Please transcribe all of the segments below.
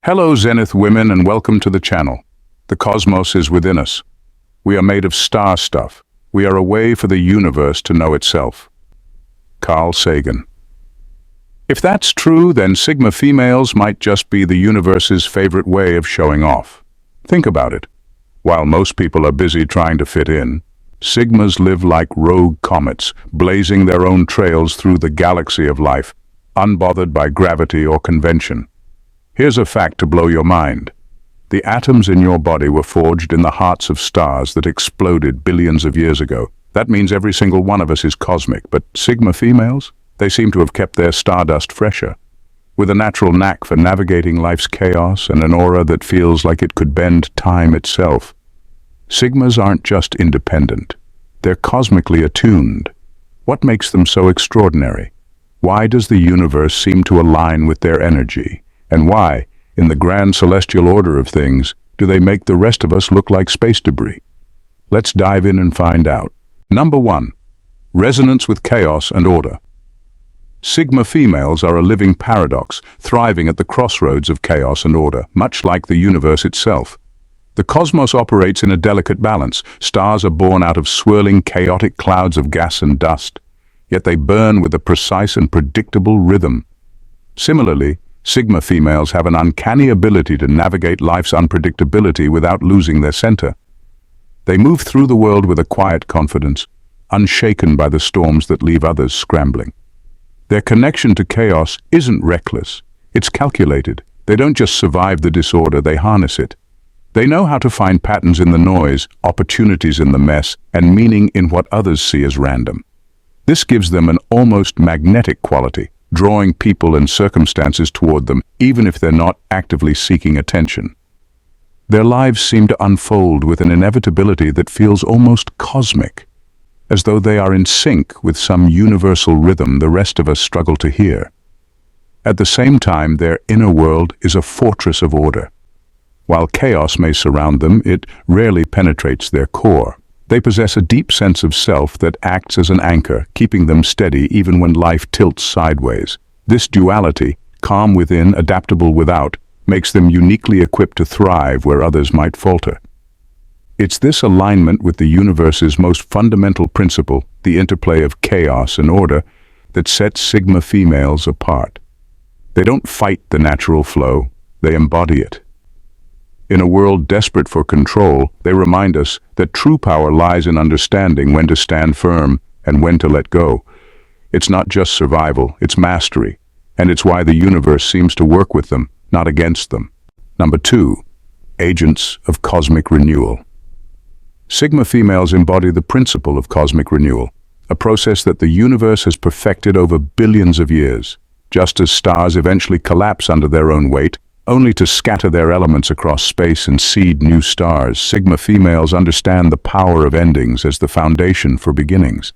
Hello Zenith women and welcome to the channel. The cosmos is within us. We are made of star stuff. We are a way for the universe to know itself. Carl Sagan. If that's true, then Sigma females might just be the universe's favorite way of showing off. Think about it. While most people are busy trying to fit in, Sigmas live like rogue comets, blazing their own trails through the galaxy of life, unbothered by gravity or convention. Here's a fact to blow your mind. The atoms in your body were forged in the hearts of stars that exploded billions of years ago. That means every single one of us is cosmic, but Sigma females? They seem to have kept their stardust fresher. With a natural knack for navigating life's chaos and an aura that feels like it could bend time itself. Sigmas aren't just independent. They're cosmically attuned. What makes them so extraordinary? Why does the universe seem to align with their energy? And why, in the grand celestial order of things, do they make the rest of us look like space debris? Let's dive in and find out. Number 1. Resonance with chaos and order. Sigma females are a living paradox, thriving at the crossroads of chaos and order, much like the universe itself. The cosmos operates in a delicate balance. Stars are born out of swirling, chaotic clouds of gas and dust, yet they burn with a precise and predictable rhythm. Similarly, Sigma females have an uncanny ability to navigate life's unpredictability without losing their center. They move through the world with a quiet confidence, unshaken by the storms that leave others scrambling. Their connection to chaos isn't reckless, it's calculated. They don't just survive the disorder, they harness it. They know how to find patterns in the noise, opportunities in the mess, and meaning in what others see as random. This gives them an almost magnetic quality, drawing people and circumstances toward them, even if they're not actively seeking attention. Their lives seem to unfold with an inevitability that feels almost cosmic, as though they are in sync with some universal rhythm the rest of us struggle to hear. At the same time, their inner world is a fortress of order. While chaos may surround them, it rarely penetrates their core. They possess a deep sense of self that acts as an anchor, keeping them steady even when life tilts sideways. This duality, calm within, adaptable without, makes them uniquely equipped to thrive where others might falter. It's this alignment with the universe's most fundamental principle, the interplay of chaos and order, that sets Sigma females apart. They don't fight the natural flow, they embody it. In a world desperate for control, they remind us that true power lies in understanding when to stand firm and when to let go. It's not just survival, it's mastery, and it's why the universe seems to work with them, not against them. Number 2. Agents of cosmic renewal. Sigma females embody the principle of cosmic renewal, a process that the universe has perfected over billions of years. Just as stars eventually collapse under their own weight, only to scatter their elements across space and seed new stars, Sigma females understand the power of endings as the foundation for beginnings.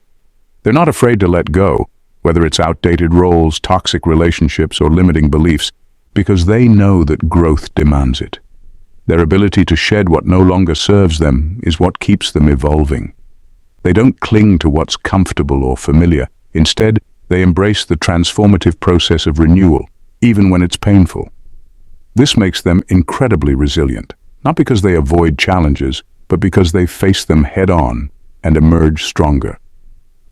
They're not afraid to let go, whether it's outdated roles, toxic relationships, or limiting beliefs, because they know that growth demands it. Their ability to shed what no longer serves them is what keeps them evolving. They don't cling to what's comfortable or familiar. Instead, they embrace the transformative process of renewal, even when it's painful. This makes them incredibly resilient, not because they avoid challenges, but because they face them head-on and emerge stronger.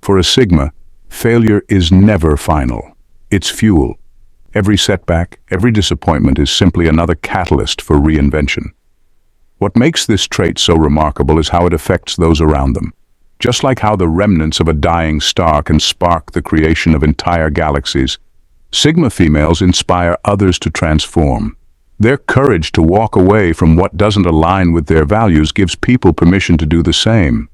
For a Sigma, failure is never final. It's fuel. Every setback, every disappointment is simply another catalyst for reinvention. What makes this trait so remarkable is how it affects those around them. Just like how the remnants of a dying star can spark the creation of entire galaxies, Sigma females inspire others to transform. Their courage to walk away from what doesn't align with their values gives people permission to do the same.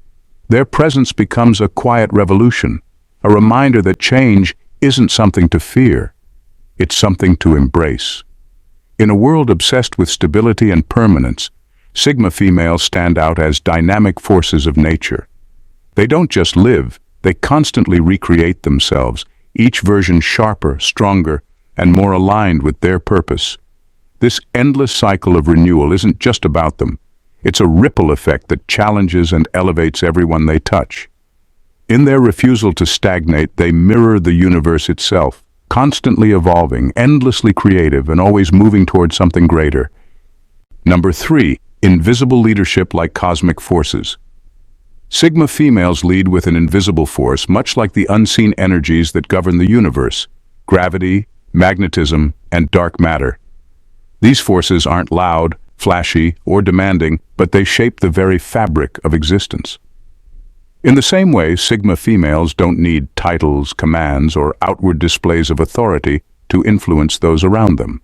Their presence becomes a quiet revolution, a reminder that change isn't something to fear. It's something to embrace. In a world obsessed with stability and permanence, Sigma females stand out as dynamic forces of nature. They don't just live, they constantly recreate themselves, each version sharper, stronger, and more aligned with their purpose. This endless cycle of renewal isn't just about them. It's a ripple effect that challenges and elevates everyone they touch. In their refusal to stagnate, they mirror the universe itself, constantly evolving, endlessly creative, and always moving towards something greater. Number 3, invisible leadership like cosmic forces. Sigma females lead with an invisible force, much like the unseen energies that govern the universe: gravity, magnetism, and dark matter. These forces aren't loud, flashy, or demanding, but they shape the very fabric of existence. In the same way, Sigma females don't need titles, commands, or outward displays of authority to influence those around them.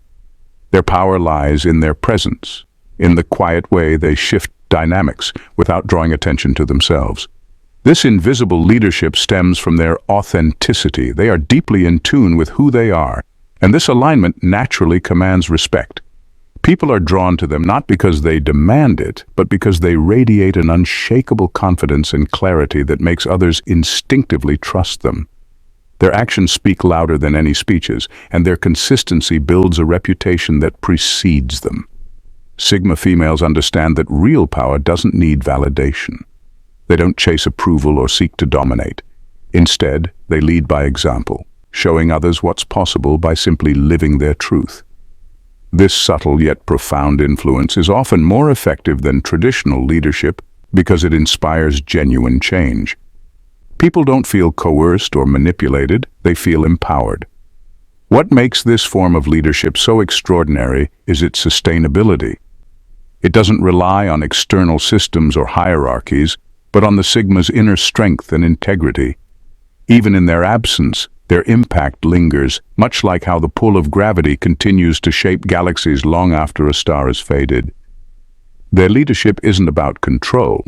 Their power lies in their presence, in the quiet way they shift dynamics without drawing attention to themselves. This invisible leadership stems from their authenticity. They are deeply in tune with who they are, and this alignment naturally commands respect. People are drawn to them not because they demand it, but because they radiate an unshakable confidence and clarity that makes others instinctively trust them. Their actions speak louder than any speeches, and their consistency builds a reputation that precedes them. Sigma females understand that real power doesn't need validation. They don't chase approval or seek to dominate. Instead, they lead by example, showing others what's possible by simply living their truth. This subtle yet profound influence is often more effective than traditional leadership because it inspires genuine change. People don't feel coerced or manipulated, they feel empowered. What makes this form of leadership so extraordinary is its sustainability. It doesn't rely on external systems or hierarchies, but on the Sigma's inner strength and integrity. Even in their absence, their impact lingers, much like how the pull of gravity continues to shape galaxies long after a star has faded. Their leadership isn't about control.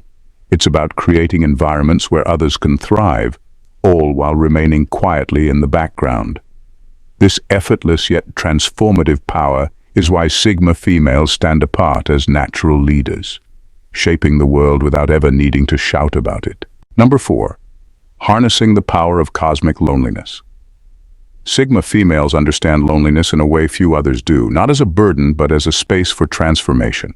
It's about creating environments where others can thrive, all while remaining quietly in the background. This effortless yet transformative power is why Sigma females stand apart as natural leaders, shaping the world without ever needing to shout about it. Number 4, harnessing the power of cosmic loneliness. Sigma females understand loneliness in a way few others do, not as a burden, but as a space for transformation.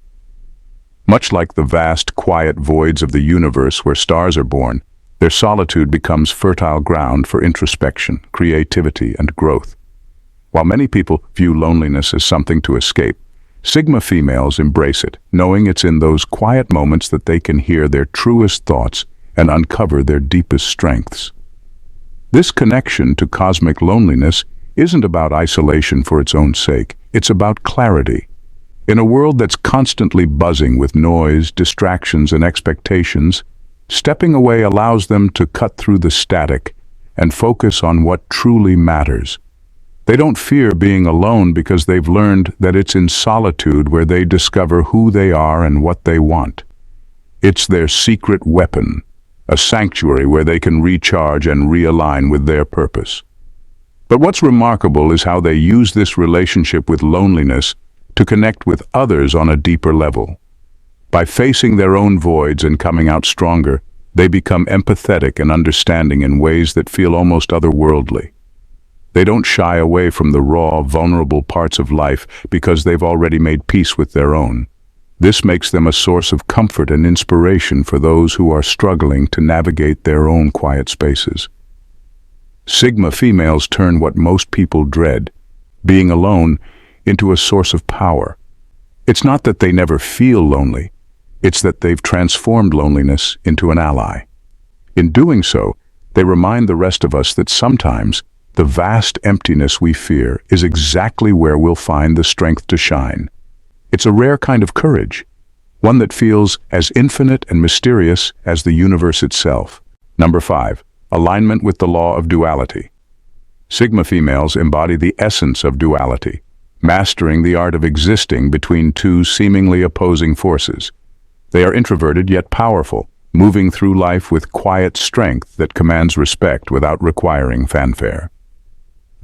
Much like the vast, quiet voids of the universe where stars are born, their solitude becomes fertile ground for introspection, creativity, and growth. While many people view loneliness as something to escape, Sigma females embrace it, knowing it's in those quiet moments that they can hear their truest thoughts and uncover their deepest strengths. This connection to cosmic loneliness isn't about isolation for its own sake, it's about clarity. In a world that's constantly buzzing with noise, distractions, and expectations, stepping away allows them to cut through the static and focus on what truly matters. They don't fear being alone because they've learned that it's in solitude where they discover who they are and what they want. It's their secret weapon, a sanctuary where they can recharge and realign with their purpose. But what's remarkable is how they use this relationship with loneliness to connect with others on a deeper level. By facing their own voids and coming out stronger, they become empathetic and understanding in ways that feel almost otherworldly. They don't shy away from the raw, vulnerable parts of life because they've already made peace with their own. This makes them a source of comfort and inspiration for those who are struggling to navigate their own quiet spaces. Sigma females turn what most people dread, being alone, into a source of power. It's not that they never feel lonely, it's that they've transformed loneliness into an ally. In doing so, they remind the rest of us that sometimes the vast emptiness we fear is exactly where we'll find the strength to shine. It's a rare kind of courage, one that feels as infinite and mysterious as the universe itself. Number 5, alignment with the law of duality. Sigma females embody the essence of duality, mastering the art of existing between two seemingly opposing forces. They are introverted yet powerful, moving through life with quiet strength that commands respect without requiring fanfare.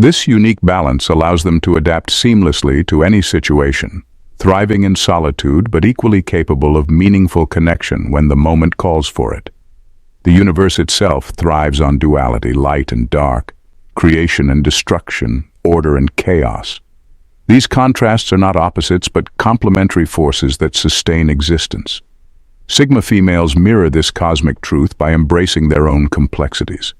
This unique balance allows them to adapt seamlessly to any situation, thriving in solitude but equally capable of meaningful connection when the moment calls for it. The universe itself thrives on duality, light and dark, creation and destruction, order and chaos. These contrasts are not opposites but complementary forces that sustain existence. Sigma females mirror this cosmic truth by embracing their own complexities.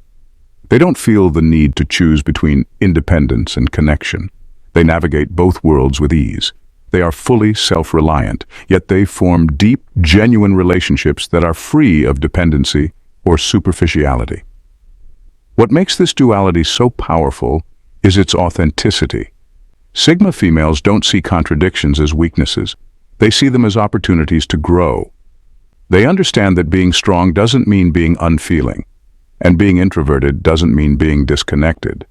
They don't feel the need to choose between independence and connection. They navigate both worlds with ease. They are fully self-reliant, yet they form deep, genuine relationships that are free of dependency or superficiality. What makes this duality so powerful is its authenticity. Sigma females don't see contradictions as weaknesses. They see them as opportunities to grow. They understand that being strong doesn't mean being unfeeling, and being introverted doesn't mean being disconnected.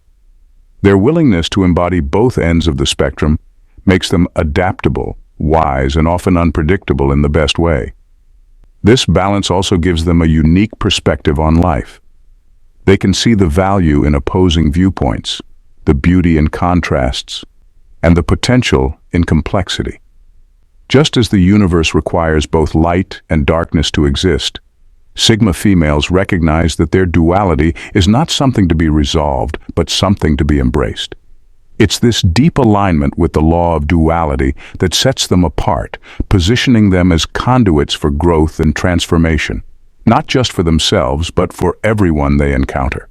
Their willingness to embody both ends of the spectrum makes them adaptable, wise, and often unpredictable in the best way. This balance also gives them a unique perspective on life. They can see the value in opposing viewpoints, the beauty in contrasts, and the potential in complexity. Just as the universe requires both light and darkness to exist, Sigma females recognize that their duality is not something to be resolved, but something to be embraced. It's this deep alignment with the law of duality that sets them apart, positioning them as conduits for growth and transformation, not just for themselves, but for everyone they encounter.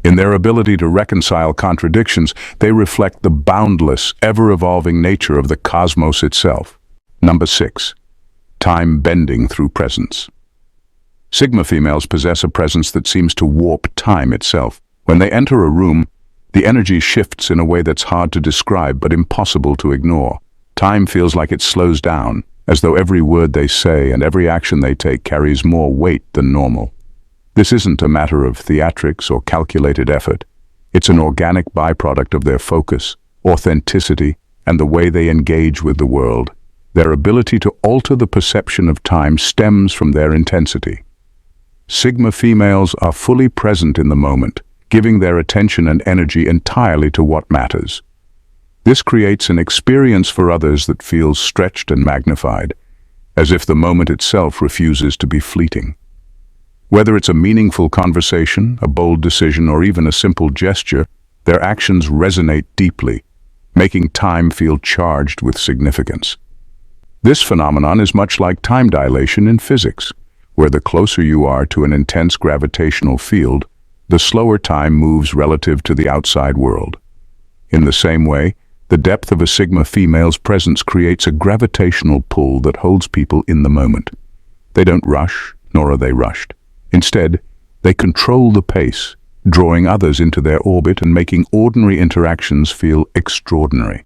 In their ability to reconcile contradictions, they reflect the boundless, ever-evolving nature of the cosmos itself. Number 6. Time bending through presence. Sigma females possess a presence that seems to warp time itself. When they enter a room, the energy shifts in a way that's hard to describe but impossible to ignore. Time feels like it slows down, as though every word they say and every action they take carries more weight than normal. This isn't a matter of theatrics or calculated effort. It's an organic byproduct of their focus, authenticity, and the way they engage with the world. Their ability to alter the perception of time stems from their intensity. Sigma females are fully present in the moment, giving their attention and energy entirely to what matters. This creates an experience for others that feels stretched and magnified, as if the moment itself refuses to be fleeting. Whether it's a meaningful conversation, a bold decision, or even a simple gesture, their actions resonate deeply, making time feel charged with significance. This phenomenon is much like time dilation in physics, where the closer you are to an intense gravitational field, the slower time moves relative to the outside world. In the same way, the depth of a Sigma female's presence creates a gravitational pull that holds people in the moment. They don't rush, nor are they rushed. Instead, they control the pace, drawing others into their orbit and making ordinary interactions feel extraordinary.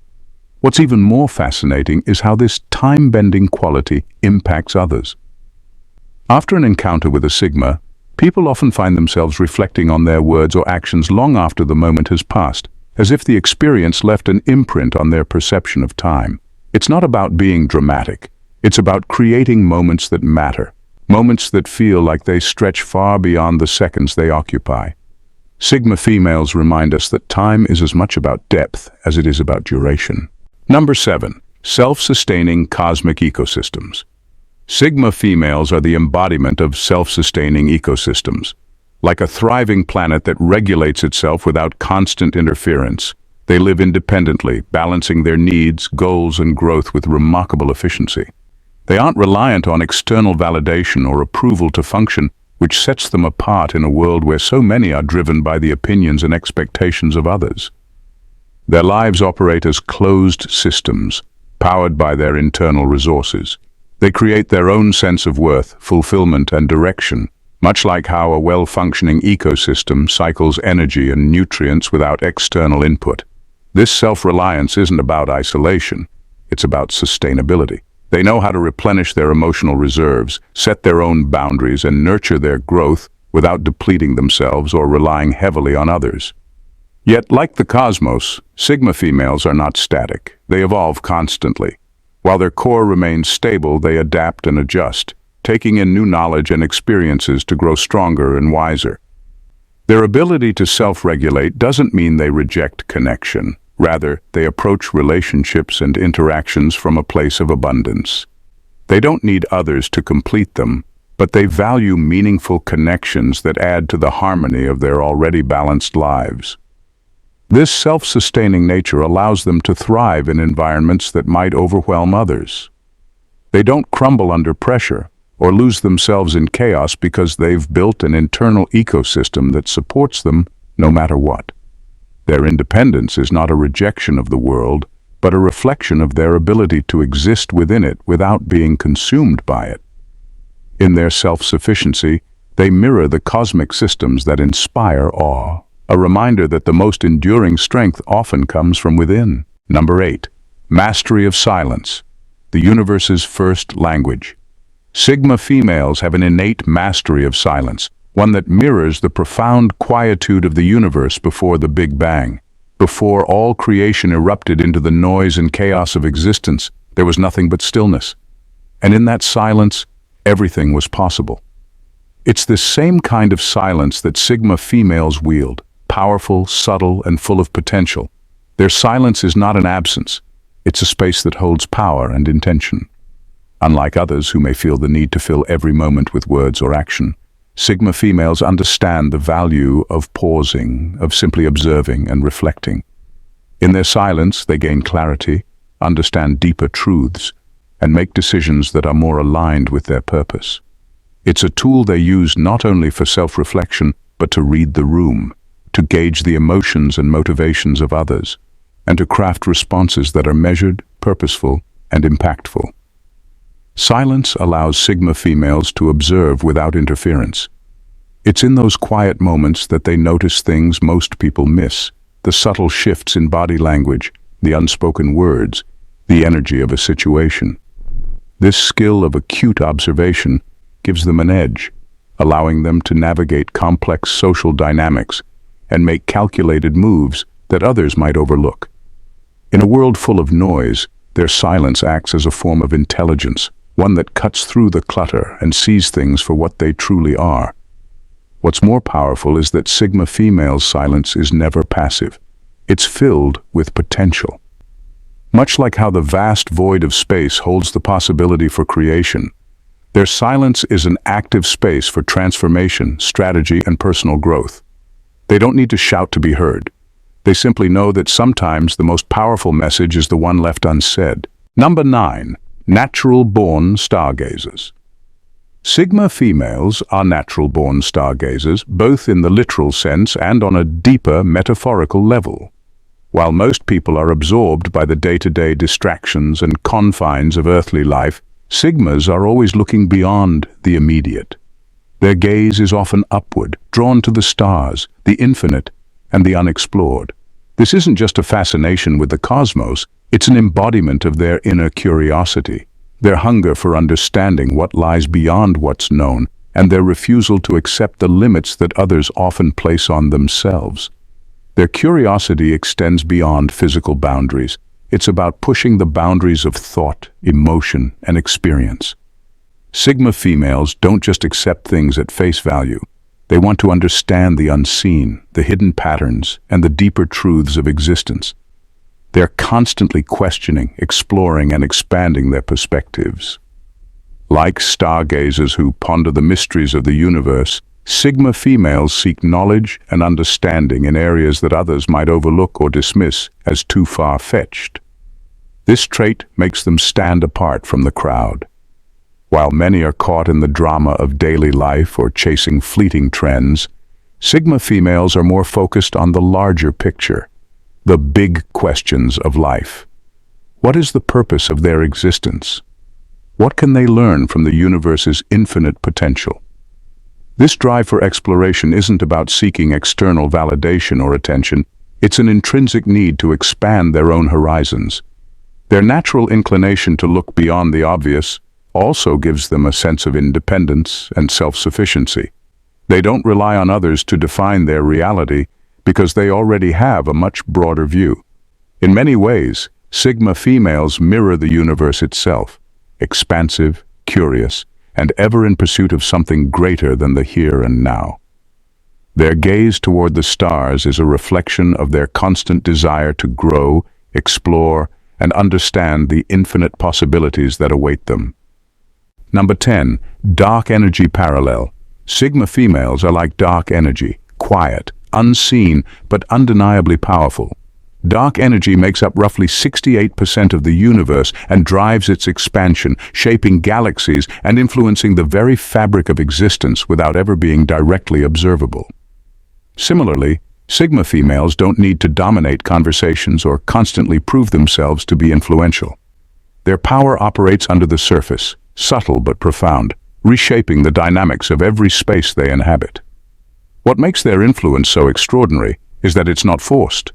What's even more fascinating is how this time-bending quality impacts others. After an encounter with a Sigma, people often find themselves reflecting on their words or actions long after the moment has passed, as if the experience left an imprint on their perception of time. It's not about being dramatic. It's about creating moments that matter, moments that feel like they stretch far beyond the seconds they occupy. Sigma females remind us that time is as much about depth as it is about duration. Number 7. Self-sustaining cosmic ecosystems. Sigma females are the embodiment of self-sustaining ecosystems. Like a thriving planet that regulates itself without constant interference, they live independently, balancing their needs, goals, and growth with remarkable efficiency. They aren't reliant on external validation or approval to function, which sets them apart in a world where so many are driven by the opinions and expectations of others. Their lives operate as closed systems, powered by their internal resources. They create their own sense of worth, fulfillment, and direction, much like how a well-functioning ecosystem cycles energy and nutrients without external input. This self-reliance isn't about isolation, it's about sustainability. They know how to replenish their emotional reserves, set their own boundaries, and nurture their growth without depleting themselves or relying heavily on others. Yet, like the cosmos, Sigma females are not static. They evolve constantly. While their core remains stable, they adapt and adjust, taking in new knowledge and experiences to grow stronger and wiser. Their ability to self-regulate doesn't mean they reject connection. Rather, they approach relationships and interactions from a place of abundance. They don't need others to complete them, but they value meaningful connections that add to the harmony of their already balanced lives. This self-sustaining nature allows them to thrive in environments that might overwhelm others. They don't crumble under pressure. or lose themselves in chaos because they've built an internal ecosystem that supports them no matter what. Their independence is not a rejection of the world, but a reflection of their ability to exist within it without being consumed by it. In their self-sufficiency, they mirror the cosmic systems that inspire awe, a reminder that the most enduring strength often comes from within. Number 8. Mastery of silence, the universe's first language. Sigma females have an innate mastery of silence, one that mirrors the profound quietude of the universe before the Big Bang. Before all creation erupted into the noise and chaos of existence, there was nothing but stillness. And in that silence, everything was possible. It's this same kind of silence that Sigma females wield, powerful, subtle, and full of potential. Their silence is not an absence. It's a space that holds power and intention. Unlike others who may feel the need to fill every moment with words or action, Sigma females understand the value of pausing, of simply observing and reflecting. In their silence, they gain clarity, understand deeper truths, and make decisions that are more aligned with their purpose. It's a tool they use not only for self-reflection, but to read the room, to gauge the emotions and motivations of others, and to craft responses that are measured, purposeful, and impactful. Silence allows Sigma females to observe without interference. It's in those quiet moments that they notice things most people miss, the subtle shifts in body language, the unspoken words, the energy of a situation. This skill of acute observation gives them an edge, allowing them to navigate complex social dynamics and make calculated moves that others might overlook. In a world full of noise, their silence acts as a form of intelligence, one that cuts through the clutter and sees things for what they truly are. What's more powerful is that Sigma females' silence is never passive. It's filled with potential. Much like how the vast void of space holds the possibility for creation, their silence is an active space for transformation, strategy, and personal growth. They don't need to shout to be heard. They simply know that sometimes the most powerful message is the one left unsaid. Number 9. Natural-born stargazers. Sigma females are natural-born stargazers, both in the literal sense and on a deeper metaphorical level. While most people are absorbed by the day-to-day distractions and confines of earthly life, Sigmas are always looking beyond the immediate. Their gaze is often upward, drawn to the stars, the infinite, and the unexplored. This isn't just a fascination with the cosmos, it's an embodiment of their inner curiosity, their hunger for understanding what lies beyond what's known, and their refusal to accept the limits that others often place on themselves. Their curiosity extends beyond physical boundaries. It's about pushing the boundaries of thought, emotion, and experience. Sigma females don't just accept things at face value. They want to understand the unseen, the hidden patterns, and the deeper truths of existence. They're constantly questioning, exploring, and expanding their perspectives. Like stargazers who ponder the mysteries of the universe, Sigma females seek knowledge and understanding in areas that others might overlook or dismiss as too far-fetched. This trait makes them stand apart from the crowd. While many are caught in the drama of daily life or chasing fleeting trends, Sigma females are more focused on the larger picture, the big questions of life. What is the purpose of their existence? What can they learn from the universe's infinite potential? This drive for exploration isn't about seeking external validation or attention. It's an intrinsic need to expand their own horizons. Their natural inclination to look beyond the obvious also gives them a sense of independence and self-sufficiency. They don't rely on others to define their reality because they already have a much broader view. In many ways, Sigma females mirror the universe itself, expansive, curious, and ever in pursuit of something greater than the here and now. Their gaze toward the stars is a reflection of their constant desire to grow, explore, and understand the infinite possibilities that await them. Number 10. Dark energy parallel. Sigma females are like dark energy, quiet, unseen, but undeniably powerful. Dark energy makes up roughly 68% of the universe and drives its expansion, shaping galaxies and influencing the very fabric of existence without ever being directly observable. Similarly, Sigma females don't need to dominate conversations or constantly prove themselves to be influential. Their power operates under the surface, subtle but profound, reshaping the dynamics of every space they inhabit. What makes their influence so extraordinary is that it's not forced.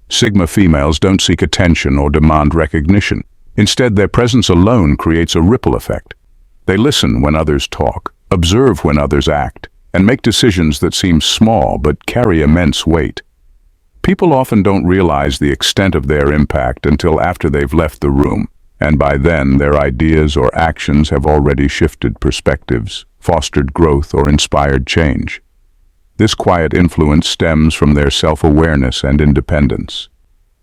Sigma females don't seek attention or demand recognition. Instead, their presence alone creates a ripple effect. They listen when others talk, observe when others act, and make decisions that seem small but carry immense weight. People often don't realize the extent of their impact until after they've left the room, and by then their ideas or actions have already shifted perspectives, fostered growth, or inspired change. This quiet influence stems from their self-awareness and independence.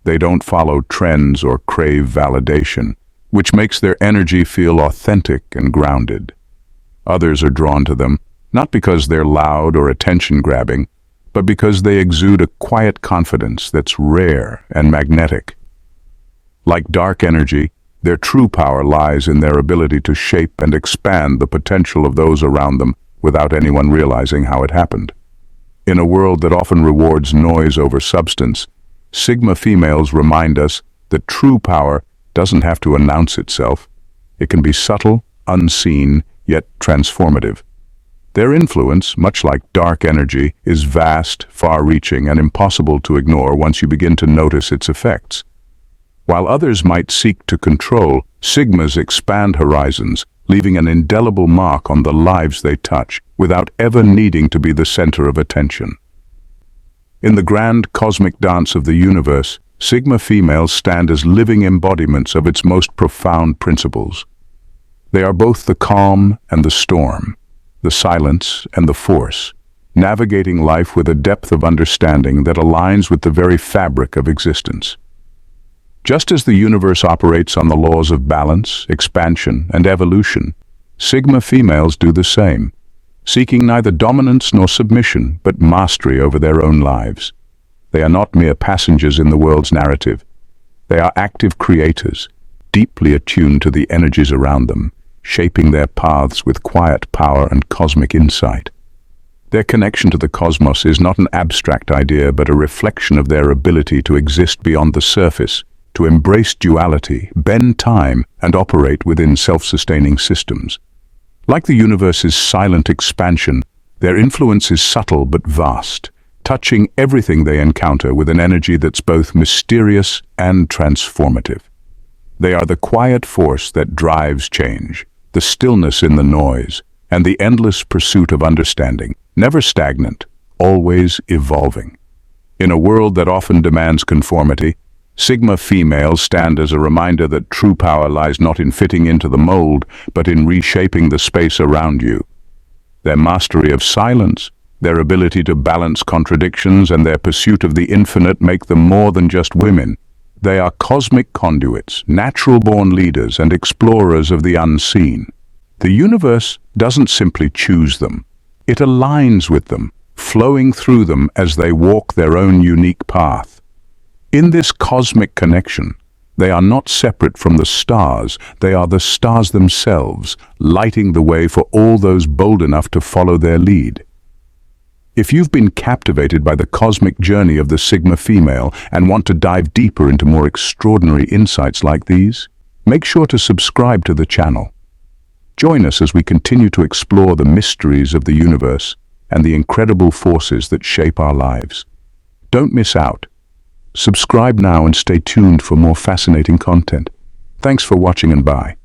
They don't follow trends or crave validation, which makes their energy feel authentic and grounded. Others are drawn to them, not because they're loud or attention-grabbing, but because they exude a quiet confidence that's rare and magnetic. Like dark energy, their true power lies in their ability to shape and expand the potential of those around them without anyone realizing how it happened. In a world that often rewards noise over substance, Sigma females remind us that true power doesn't have to announce itself. It can be subtle, unseen, yet transformative. Their influence, much like dark energy, is vast, far-reaching, and impossible to ignore once you begin to notice its effects. While others might seek to control, Sigmas expand horizons, leaving an indelible mark on the lives they touch, without ever needing to be the center of attention. In the grand cosmic dance of the universe, Sigma females stand as living embodiments of its most profound principles. They are both the calm and the storm, the silence and the force, navigating life with a depth of understanding that aligns with the very fabric of existence. Just as the universe operates on the laws of balance, expansion, and evolution, Sigma females do the same, seeking neither dominance nor submission, but mastery over their own lives. They are not mere passengers in the world's narrative. They are active creators, deeply attuned to the energies around them, shaping their paths with quiet power and cosmic insight. Their connection to the cosmos is not an abstract idea, but a reflection of their ability to exist beyond the surface, to embrace duality, bend time, and operate within self-sustaining systems. Like the universe's silent expansion, their influence is subtle but vast, touching everything they encounter with an energy that's both mysterious and transformative. They are the quiet force that drives change, the stillness in the noise, and the endless pursuit of understanding, never stagnant, always evolving. In a world that often demands conformity, Sigma females stand as a reminder that true power lies not in fitting into the mold, but in reshaping the space around you. Their mastery of silence, their ability to balance contradictions, and their pursuit of the infinite make them more than just women. They are cosmic conduits, natural-born leaders and explorers of the unseen. The universe doesn't simply choose them. It aligns with them, flowing through them as they walk their own unique path. In this cosmic connection, they are not separate from the stars. They are the stars themselves, lighting the way for all those bold enough to follow their lead. If you've been captivated by the cosmic journey of the Sigma female and want to dive deeper into more extraordinary insights like these, make sure to subscribe to the channel. Join us as we continue to explore the mysteries of the universe and the incredible forces that shape our lives. Don't miss out. Subscribe now and stay tuned for more fascinating content. Thanks for watching and bye.